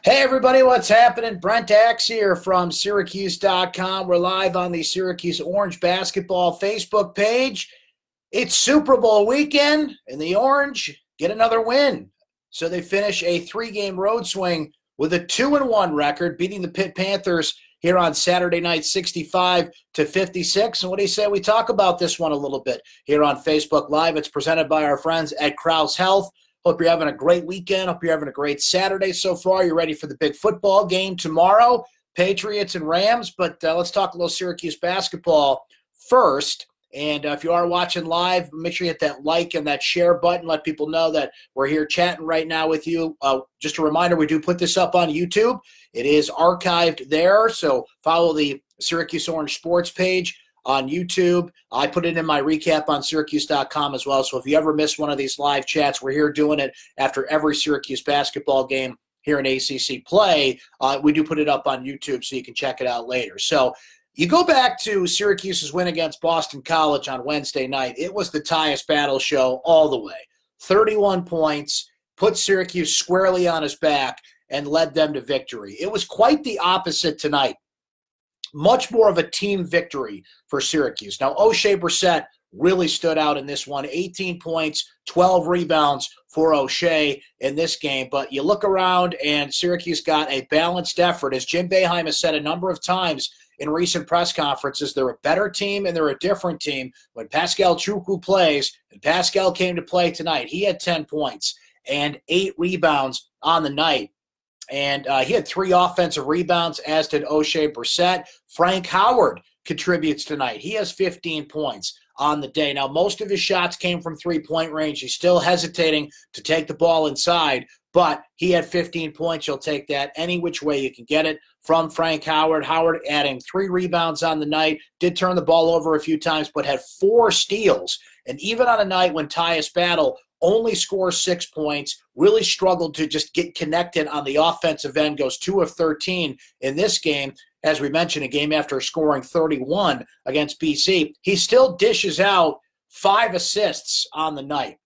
Hey everybody, what's happening? Brent Axe here from syracuse.com. We're live on the Syracuse Orange Basketball Facebook page. It's Super Bowl weekend, and the Orange get another win. So they finish a three-game road swing with a 2-1 record, beating the Pitt Panthers here on Saturday night, 65-56. And what do you say we talk about this one a little bit here on Facebook Live? It's presented by our friends at Krause Health. Hope you're having a great weekend. Hope you're having a great Saturday so far. You're ready for the big football game tomorrow, Patriots and Rams. But let's talk a little Syracuse basketball first. And if you are watching live, make sure you hit that like and that share button. Let people know that we're here chatting right now with you. Just a reminder, we do put this up on YouTube. It is archived there, so follow the Syracuse Orange Sports page on YouTube. I put it in my recap on syracuse.com as well. So if you ever miss one of these live chats, we're here doing it after every Syracuse basketball game here in ACC play. We do put it up on YouTube so you can check it out later. So you go back to Syracuse's win against Boston College on Wednesday night. It was the Tyus battle show all the way. 31 points, put Syracuse squarely on his back, and led them to victory. It was quite the opposite tonight. Much more of a team victory for Syracuse. Now, O'Shea Brissett really stood out in this one. 18 points, 12 rebounds for O'Shea in this game. But you look around, and Syracuse got a balanced effort. As Jim Boeheim has said a number of times in recent press conferences, they're a better team and they're a different team when Pascal Chukwu plays. And Pascal came to play tonight. He had 10 points and 8 rebounds on the night. And he had 3 offensive rebounds, as did O'Shea Brissett. Frank Howard contributes tonight. He has 15 points on the day. Now, most of his shots came from three-point range. He's still hesitating to take the ball inside, but he had 15 points. You'll take that any which way you can get it from Frank Howard. Howard adding 3 rebounds on the night, did turn the ball over a few times, but had 4 steals. And even on a night when Tyus Battle only scores 6 points, really struggled to just get connected on the offensive end, goes 2 of 13 in this game. As we mentioned, a game after scoring 31 against BC, he still dishes out 5 assists on the night.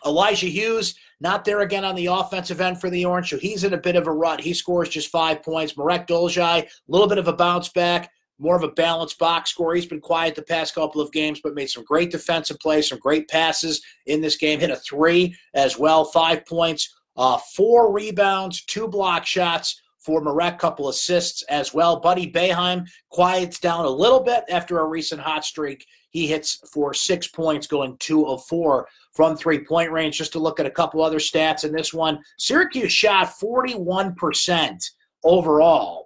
Elijah Hughes, not there again on the offensive end for the Orange, so he's in a bit of a rut. He scores just 5 points. Marek Dolezaj, a little bit of a bounce back, more of a balanced box score. He's been quiet the past couple of games, but made some great defensive plays, some great passes in this game. Hit a 3 as well, 5 points, 4 rebounds, 2 block shots for Marek, couple assists as well. Buddy Boeheim quiets down a little bit after a recent hot streak. He hits for 6 points, going 2 of 4 from three-point range. Just to look at a couple other stats in this one, Syracuse shot 41% overall.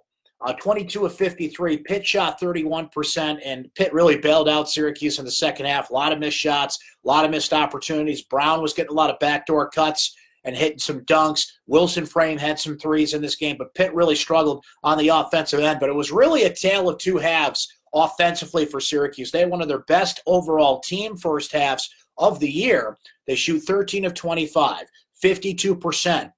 22 of 53. Pitt shot 31%, and Pitt really bailed out Syracuse in the second half. A lot of missed shots, a lot of missed opportunities. Brown was getting a lot of backdoor cuts and hitting some dunks. Wilson Frame had some threes in this game, but Pitt really struggled on the offensive end. But it was really a tale of two halves offensively for Syracuse. They had one of their best overall team first halves of the year. They shoot 13 of 25, 52%.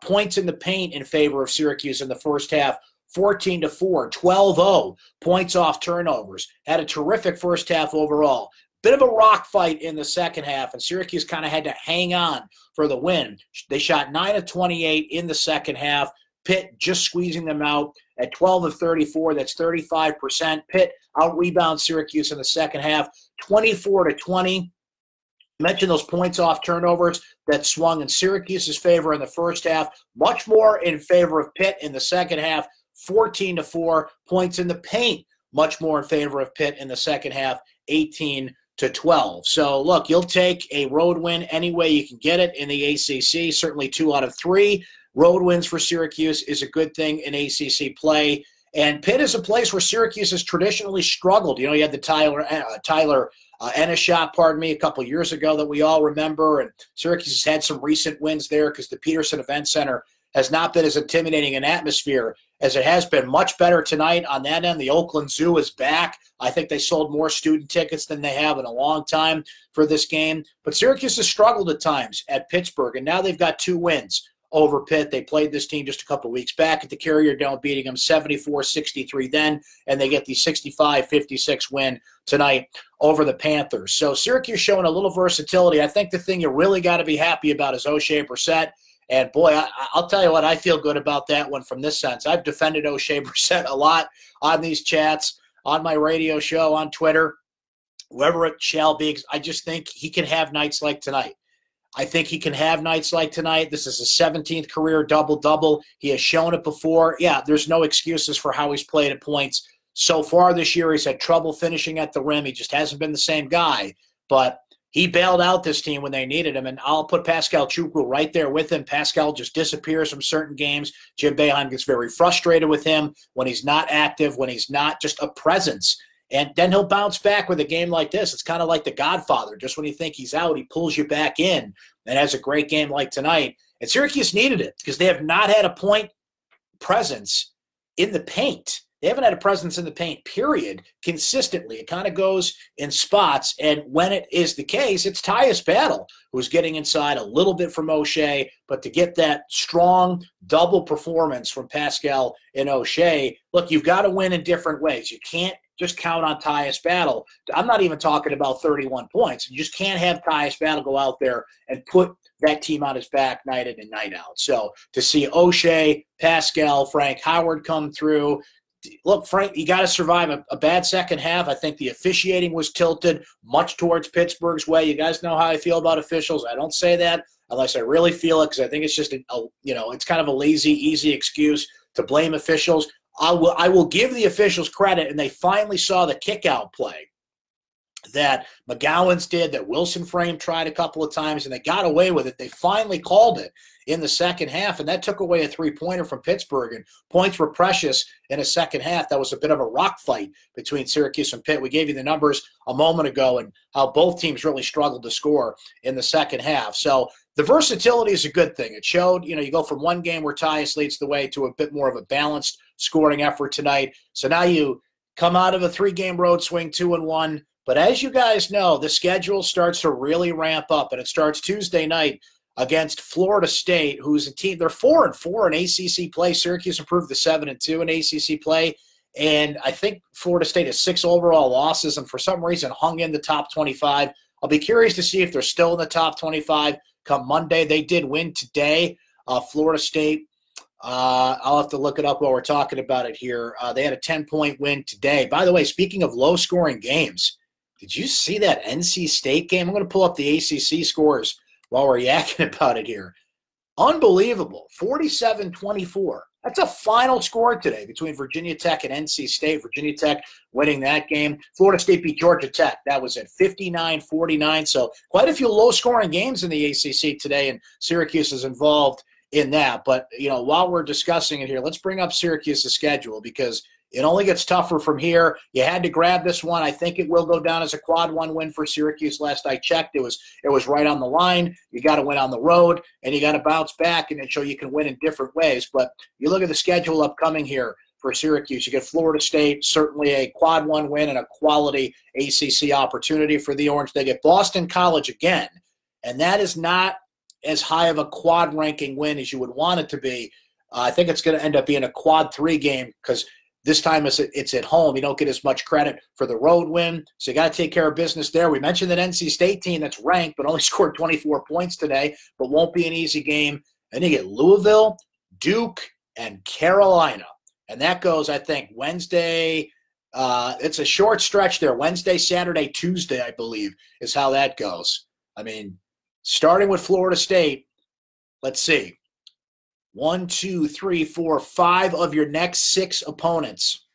Points in the paint in favor of Syracuse in the first half, 14-4, 12-0, points off turnovers. Had a terrific first half overall. Bit of a rock fight in the second half, and Syracuse kind of had to hang on for the win. They shot 9 of 28 in the second half. Pitt just squeezing them out at 12 of 34. That's 35%. Pitt out-rebounds Syracuse in the second half, 24-20. Mentioned those points off turnovers that swung in Syracuse's favor in the first half, much more in favor of Pitt in the second half, 14-4. Points in the paint, much more in favor of Pitt in the second half, 18-12. So, look, you'll take a road win any way you can get it in the ACC. Certainly 2 out of 3 road wins for Syracuse is a good thing in ACC play. And Pitt is a place where Syracuse has traditionally struggled. You know, you had the Tyler Ennis, a couple years ago that we all remember. And Syracuse has had some recent wins there because the Peterson Event Center has not been as intimidating an atmosphere as it has been. Much better tonight on that end. The Oakland Zoo is back. I think they sold more student tickets than they have in a long time for this game. But Syracuse has struggled at times at Pittsburgh, and now they've got 2 wins over Pitt. They played this team just a couple of weeks back at the Carrier Dome, beating them 74-63 then, and they get the 65-56 win tonight over the Panthers. So Syracuse showing a little versatility. I think the thing you really got to be happy about is O'Shea Brissett And, boy, I'll tell you what, I feel good about that one from this sense. I've defended O'Shea Brissett a lot on these chats, on my radio show, on Twitter, wherever it shall be. I just think he can have nights like tonight. I think he can have nights like tonight. This is his 17th career double-double. He has shown it before. Yeah, there's no excuses for how he's played at points. So far this year, he's had trouble finishing at the rim. He just hasn't been the same guy. But he bailed out this team when they needed him, and I'll put Pascal Chukwu right there with him. Pascal just disappears from certain games. Jim Boeheim gets very frustrated with him when he's not active, when he's not just a presence. And then he'll bounce back with a game like this. It's kind of like The Godfather. Just when you think he's out, he pulls you back in and has a great game like tonight. And Syracuse needed it because they have not had a point presence in the paint. They haven't had a presence in the paint, period, consistently. It kind of goes in spots. And when it is the case, it's Tyus Battle who's getting inside a little bit from O'Shea. But to get that strong double performance from Pascal and O'Shea, look, you've got to win in different ways. You can't just count on Tyus Battle. I'm not even talking about 31 points. You just can't have Tyus Battle go out there and put that team on his back night in and night out. So to see O'Shea, Pascal, Frank Howard come through, look, Frank, you got to survive a bad second half. I think the officiating was tilted much towards Pittsburgh's way. You guys know how I feel about officials. I don't say that unless I really feel it because I think it's just, it's kind of a lazy, easy excuse to blame officials. I will give the officials credit, and they finally saw the kick-out play that McGowan's did, that Wilson Frame tried a couple of times, and they got away with it. They finally called it in the second half, and that took away a three-pointer from Pittsburgh, and points were precious in a second half. That was a bit of a rock fight between Syracuse and Pitt. We gave you the numbers a moment ago and how both teams really struggled to score in the second half. So the versatility is a good thing. It showed, you go from one game where Tyus leads the way to a bit more of a balanced scoring effort tonight. So now you come out of a 3-game road swing 2-1. But as you guys know, the schedule starts to really ramp up, and it starts Tuesday night against Florida State, who's a team. They're 4-4 in ACC play. Syracuse improved to 7-2 in ACC play. And I think Florida State has 6 overall losses and for some reason hung in the top 25. I'll be curious to see if they're still in the top 25 come Monday. They did win today, Florida State. I'll have to look it up while we're talking about it here. They had a 10-point win today. By the way, speaking of low-scoring games, did you see that NC State game? I'm going to pull up the ACC scores while we're yakking about it here. Unbelievable. 47-24. That's a final score today between Virginia Tech and NC State. Virginia Tech winning that game. Florida State beat Georgia Tech. That was at 59-49. So quite a few low-scoring games in the ACC today, and Syracuse is involved in that. But, while we're discussing it here, let's bring up Syracuse's schedule because it only gets tougher from here. You had to grab this one. I think it will go down as a quad 1 win for Syracuse. Last I checked, it was right on the line. You got to win on the road, and you got to bounce back and then show you can win in different ways. But you look at the schedule upcoming here for Syracuse. You get Florida State, certainly a quad 1 win and a quality ACC opportunity for the Orange. They get Boston College again, and that is not as high of a quad ranking win as you would want it to be. I think it's going to end up being a quad 3 game because this time it's at home. You don't get as much credit for the road win, so you got to take care of business there. We mentioned that NC State team that's ranked but only scored 24 points today, but won't be an easy game. And you get Louisville, Duke, and Carolina. And that goes, I think, Wednesday. It's a short stretch there. Wednesday, Saturday, Tuesday, I believe, is how that goes. I mean, starting with Florida State, let's see. 1, 2, 3, 4, 5 of your next 6 opponents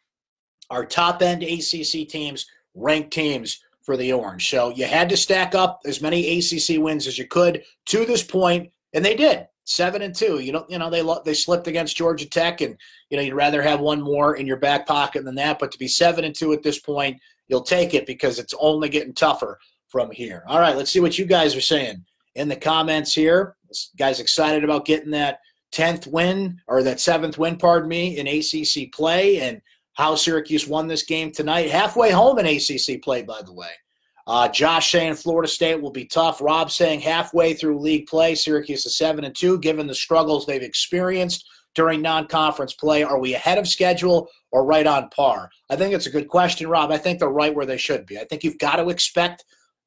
are top-end ACC teams, ranked teams for the Orange. So you had to stack up as many ACC wins as you could to this point, and they did. 7-2. They slipped against Georgia Tech, and you'd rather have one more in your back pocket than that. But to be 7-2 at this point, you'll take it because it's only getting tougher from here. All right, let's see what you guys are saying in the comments here. This guy's excited about getting that 10th win, or that 7th win, pardon me, in ACC play, and how Syracuse won this game tonight. Halfway home in ACC play, by the way. Josh saying Florida State will be tough. Rob saying halfway through league play, Syracuse is 7-2, given the struggles they've experienced during non-conference play. Are we ahead of schedule or right on par? I think it's a good question, Rob. I think they're right where they should be. I think you've got to expect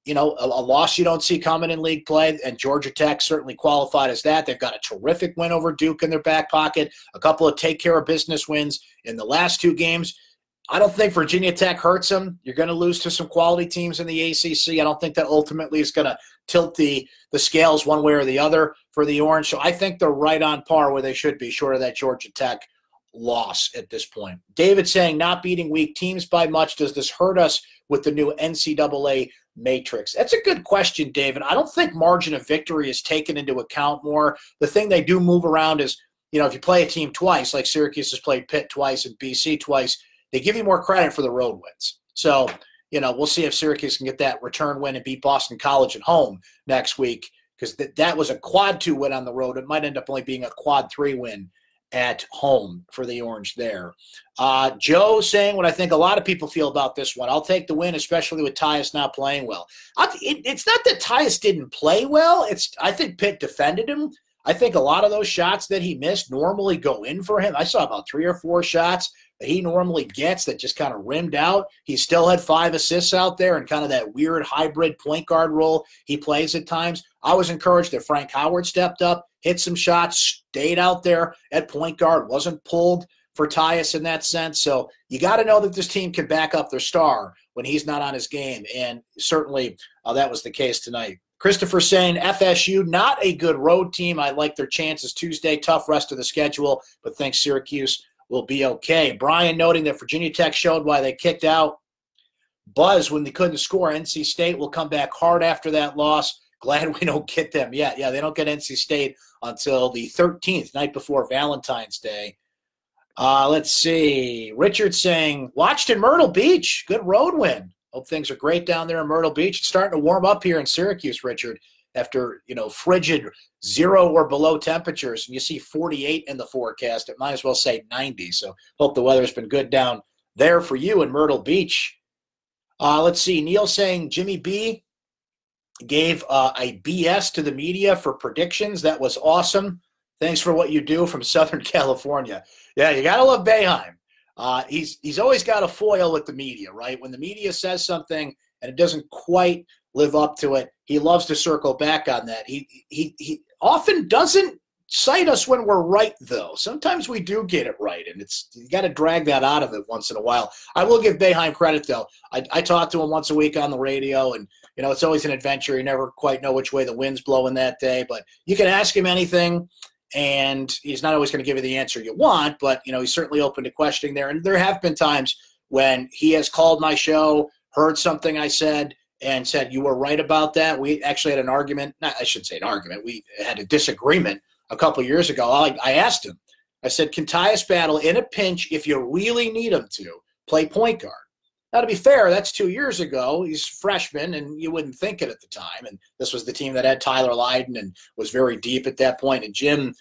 a loss you don't see coming in league play, and Georgia Tech certainly qualified as that. They've got a terrific win over Duke in their back pocket, a couple of take-care-of-business wins in the last 2 games. I don't think Virginia Tech hurts them. You're going to lose to some quality teams in the ACC. I don't think that ultimately is going to tilt the scales one way or the other for the Orange. So I think they're right on par where they should be, short of that Georgia Tech loss at this point. David saying, not beating weak teams by much. Does this hurt us with the new NCAA matrix? That's a good question, David. I don't think margin of victory is taken into account more. The thing they do move around is, if you play a team twice, like Syracuse has played Pitt twice and BC twice, they give you more credit for the road wins. So, we'll see if Syracuse can get that return win and beat Boston College at home next week, because that was a quad 2 win on the road. It might end up only being a quad 3 win at home for the Orange there. Joe saying what I think a lot of people feel about this one. I'll take the win, especially with Tyus not playing well. It's not that Tyus didn't play well. I think Pitt defended him. I think a lot of those shots that he missed normally go in for him. I saw about 3 or 4 shots that he normally gets that just kind of rimmed out. He still had 5 assists out there and kind of that weird hybrid point guard role he plays at times. I was encouraged that Frank Howard stepped up, hit some shots, stayed out there at point guard, wasn't pulled for Tyus in that sense. So you got to know that this team can back up their star when he's not on his game, and certainly that was the case tonight. Christopher saying, FSU, not a good road team. I like their chances Tuesday. Tough rest of the schedule, but think Syracuse will be okay. Brian noting that Virginia Tech showed why they kicked out Buzz when they couldn't score. NC State will come back hard after that loss. Glad we don't get them yet. Yeah, they don't get NC State until the 13th, night before Valentine's Day. Let's see. Richard saying, watched in Myrtle Beach. Good road win. Hope things are great down there in Myrtle Beach. It's starting to warm up here in Syracuse, Richard, after, frigid 0 or below temperatures. And you see 48 in the forecast. It might as well say 90. So hope the weather's been good down there for you in Myrtle Beach. Let's see. Neil saying Jimmy B gave a BS to the media for predictions. That was awesome. Thanks for what you do from Southern California. Yeah, you got to love Boeheim. He's always got a foil with the media, right? When the media says something and it doesn't quite live up to it, he loves to circle back on that. He often doesn't cite us when we're right, though. Sometimes we do get it right, and you got to drag that out of it once in a while. I will give Boeheim credit, though. I talk to him once a week on the radio, and it's always an adventure. You never quite know which way the wind's blowing that day, but you can ask him anything, and he's not always going to give you the answer you want, but he's certainly open to questioning there. And there have been times when he has called my show, heard something I said, and said, you were right about that. We actually had an argument. I shouldn't say an argument. We had a disagreement a couple years ago. I asked him, I said, can Tyus Battle in a pinch, if you really need him to, play point guard? Now, to be fair, that's 2 years ago. He's a freshman, and you wouldn't think it at the time. And this was the team that had Tyler Lydon and was very deep at that point. And Jim,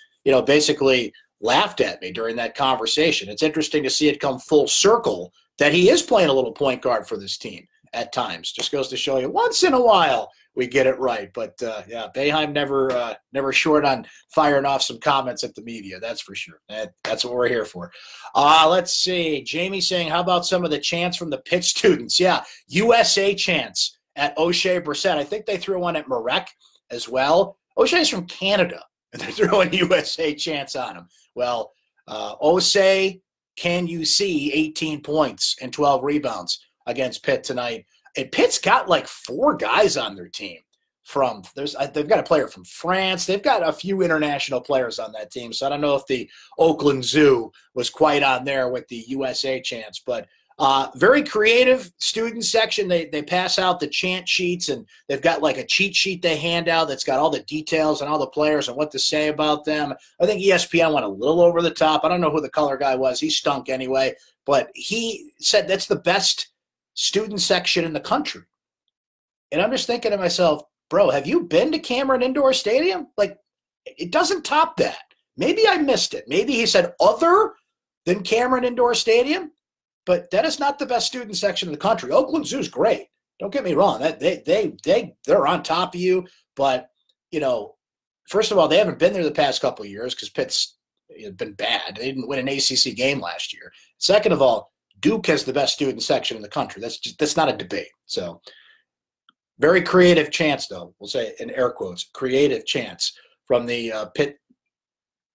basically laughed at me during that conversation. It's interesting to see it come full circle that he is playing a little point guard for this team at times. Just goes to show you, once in a while we get it right. But, Boeheim never short on firing off some comments at the media, that's for sure. That's what we're here for. Let's see. Jamie saying, how about some of the chants from the Pitt students? Yeah, USA chants at O'Shea Brissett. I think they threw one at Marek as well. O'Shea's from Canada, and they're throwing USA chants on him. Well, O'Shea, can you see 18 points and 12 rebounds against Pitt tonight? And Pitt's got like 4 guys on their team. They've got a player from France. They've got a few international players on that team. So I don't know if the Oakland Zoo was quite on there with the USA chants, but very creative student section. They pass out the chant sheets, and they've got like a cheat sheet they hand out that's got all the details and all the players and what to say about them. I think ESPN went a little over the top. I don't know who the color guy was. He stunk anyway, but he said that's the best student section in the country. And I'm just thinking to myself, bro, have you been to Cameron Indoor Stadium? Like, it doesn't top that. Maybe I missed it. Maybe he said other than Cameron Indoor Stadium, but that is not the best student section in the country. Oakland Zoo's great. Don't get me wrong. They're on top of you, but first of all, they haven't been there the past couple of years because Pitt's been bad. They didn't win an ACC game last year. Second of all, Duke has the best student section in the country. That's not a debate. So Very creative chance, though. We'll say in air quotes, creative chance from the Pitt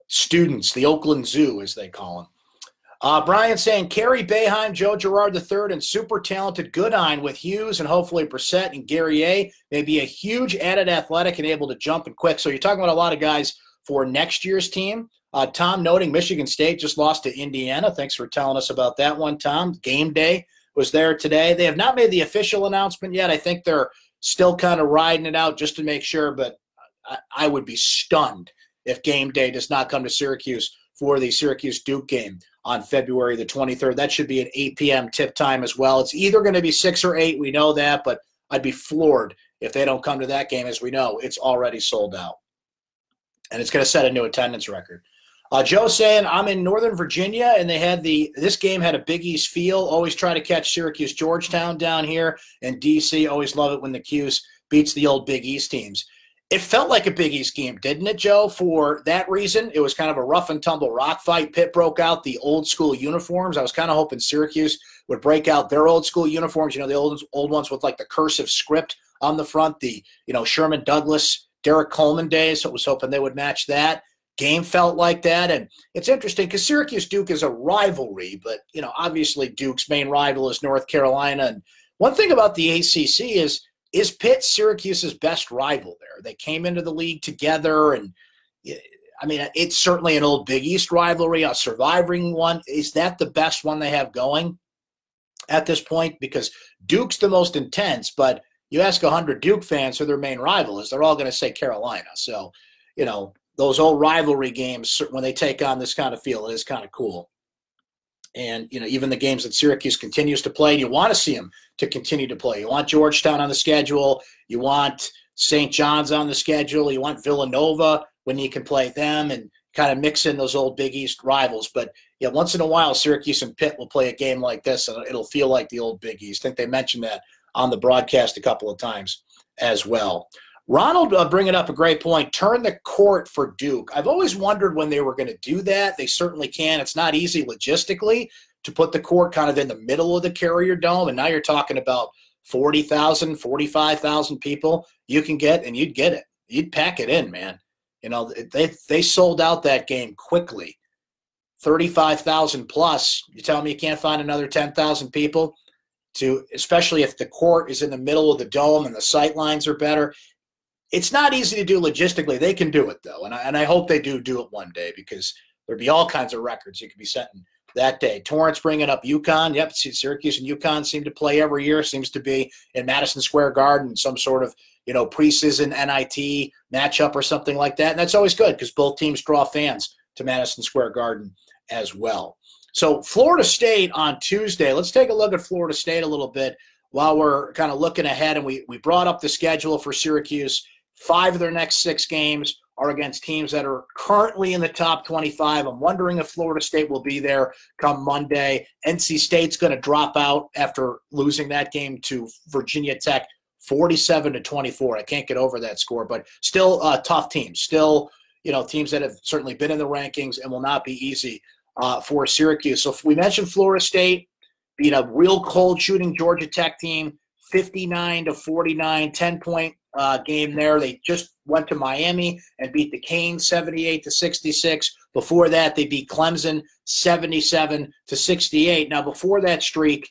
students, the Oakland Zoo, as they call them. Brian saying Kerry Boeheim, Joe Girard III, and super talented Goodine with Hughes and hopefully Brissett and Guerrier may be a huge added athletic and able to jump and quick. So you're talking about a lot of guys for next year's team. Tom noting Michigan State just lost to Indiana. Thanks for telling us about that one, Tom. Game day was there today. They have not made the official announcement yet. I think they're still kind of riding it out just to make sure, but I would be stunned if game day does not come to Syracuse for the Syracuse-Duke game on February the 23rd. That should be an 8 p.m. tip time as well. It's either going to be 6 or 8. We know that, but I'd be floored if they don't come to that game. As we know, it's already sold out. And it's going to set a new attendance record. Joe saying, I'm in Northern Virginia, and they had this game had a Big East feel. Always try to catch Syracuse-Georgetown down here. And D.C., always love it when the Cuse beats the old Big East teams. It felt like a Big East game, didn't it, Joe? For that reason, it was kind of a rough-and-tumble rock fight. Pitt broke out the old-school uniforms. I was kind of hoping Syracuse would break out their old-school uniforms, the old ones with, like, the cursive script on the front, the, Sherman Douglas, Derek Coleman days. So I was hoping they would match that. Game felt like that. And it's interesting because Syracuse-Duke is a rivalry, but, obviously Duke's main rival is North Carolina. And one thing about the ACC is Pitt Syracuse's best rival there. They came into the league together, and it's certainly an old Big East rivalry, a surviving one. Is that the best one they have going at this point? Because Duke's the most intense, but you ask 100 Duke fans who their main rival is, they're all going to say Carolina. So, those old rivalry games, when they take on this kind of feel, it is kind of cool. And, even the games that Syracuse continues to play, you want to see them to continue to play. You want Georgetown on the schedule. You want St. John's on the schedule. You want Villanova when you can play them and kind of mix in those old Big East rivals. But, yeah, once in a while, Syracuse and Pitt will play a game like this, and it'll feel like the old Big East. I think they mentioned that on the broadcast a couple of times as well. Ronald bringing up a great point. Turn the court for Duke. I've always wondered when they were going to do that. They certainly can. It's not easy logistically to put the court kind of in the middle of the Carrier Dome, and now you're talking about 40,000, 45,000 people you can get, and you'd get it. You'd pack it in, man. They sold out that game quickly. 35,000 plus. You tell me you can't find another 10,000 people especially if the court is in the middle of the dome and the sight lines are better. It's not easy to do logistically. They can do it, though, and I hope they do it one day because there'd be all kinds of records you could be setting that day. Torrance bringing up UConn. Yep, Syracuse and UConn seem to play every year. Seems to be in Madison Square Garden, some sort of preseason NIT matchup or something like that. And that's always good because both teams draw fans to Madison Square Garden as well. So Florida State on Tuesday. Let's take a look at Florida State a little bit while we're kind of looking ahead. And we brought up the schedule for Syracuse. 5 of their next 6 games are against teams that are currently in the top 25. I'm wondering if Florida State will be there come Monday. NC State's going to drop out after losing that game to Virginia Tech 47-24. I can't get over that score, but still tough teams. Still, teams that have certainly been in the rankings and will not be easy for Syracuse. So if we mentioned Florida State beat a real cold shooting Georgia Tech team, 59-49, 10-point game there. They just went to Miami and beat the Canes 78-66. Before that, they beat Clemson 77-68. Now, before that streak,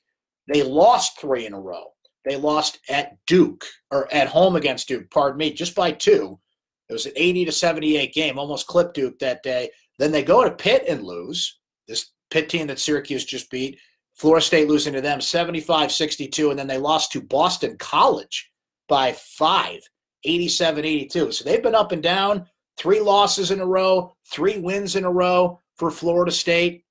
they lost 3 in a row. They lost at Duke, or at home against Duke, just by 2. It was an 80-78 game, almost clipped Duke that day. Then they go to Pitt and lose. This Pitt team that Syracuse just beat. Florida State losing to them 75-62, and then they lost to Boston College by 5, 87-82. So they've been up and down, 3 losses in a row, 3 wins in a row for Florida State.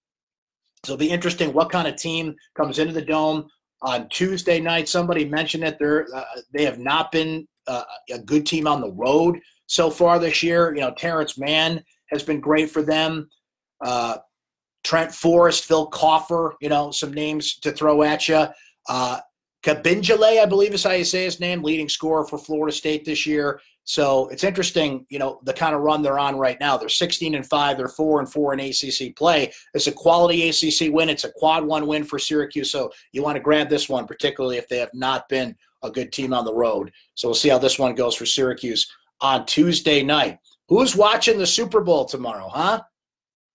So it'll be interesting what kind of team comes into the Dome on Tuesday night. Somebody mentioned that they have not been a good team on the road so far this year. Terrence Mann has been great for them. Trent Forrest, Phil Coffer, some names to throw at you. Kabinjale, I believe is how you say his name, leading scorer for Florida State this year. So it's interesting, the kind of run they're on right now. They're 16-5. They're 4-4 in ACC play. It's a quality ACC win. It's a quad 1 win for Syracuse. So you want to grab this one, particularly if they have not been a good team on the road. So we'll see how this one goes for Syracuse on Tuesday night. Who's watching the Super Bowl tomorrow, huh?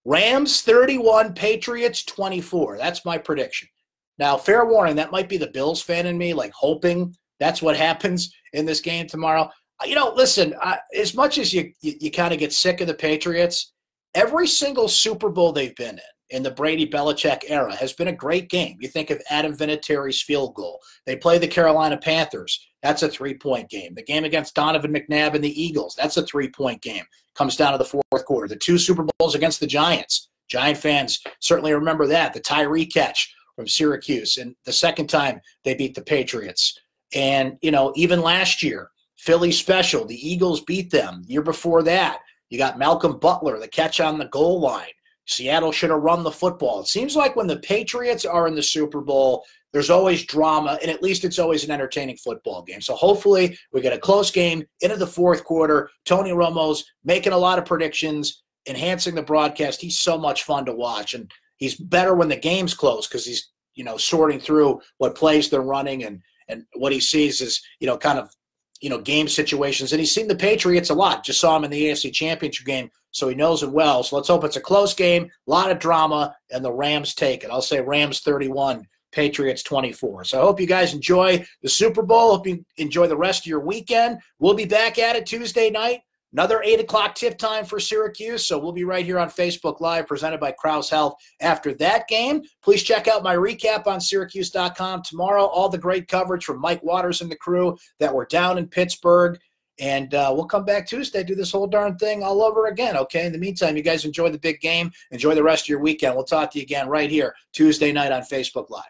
Rams 31, Patriots 24. That's my prediction. Now, fair warning, that might be the Bills fan in me, like hoping that's what happens in this game tomorrow. Listen, as much as you kind of get sick of the Patriots, every single Super Bowl they've been in the Brady-Belichick era has been a great game. You think of Adam Vinatieri's field goal. They play the Carolina Panthers. That's a 3-point game. The game against Donovan McNabb and the Eagles, that's a 3-point game. Comes down to the fourth quarter. The 2 Super Bowls against the Giants. Giant fans certainly remember that. The Tyree catch from Syracuse, and the second time they beat the Patriots. And, even last year, Philly special, the Eagles beat them. The year before that, you got Malcolm Butler, the catch on the goal line. Seattle should have run the football. It seems like when the Patriots are in the Super Bowl, there's always drama, and at least it's always an entertaining football game. So hopefully we get a close game into the fourth quarter. Tony Romo's making a lot of predictions, enhancing the broadcast. He's so much fun to watch, and he's better when the game's close because he's, sorting through what plays they're running, and what he sees is, game situations. And he's seen the Patriots a lot. Just saw him in the AFC Championship game, so he knows them well. So let's hope it's a close game, a lot of drama, and the Rams take it. I'll say Rams 31, Patriots 24. So I hope you guys enjoy the Super Bowl. Hope you enjoy the rest of your weekend. We'll be back at it Tuesday night. Another 8 o'clock tip time for Syracuse, so we'll be right here on Facebook Live, presented by Krause Health after that game. Please check out my recap on syracuse.com tomorrow. All the great coverage from Mike Waters and the crew that were down in Pittsburgh. And we'll come back Tuesday, do this whole darn thing all over again, okay? In the meantime, you guys enjoy the big game. Enjoy the rest of your weekend. We'll talk to you again right here Tuesday night on Facebook Live.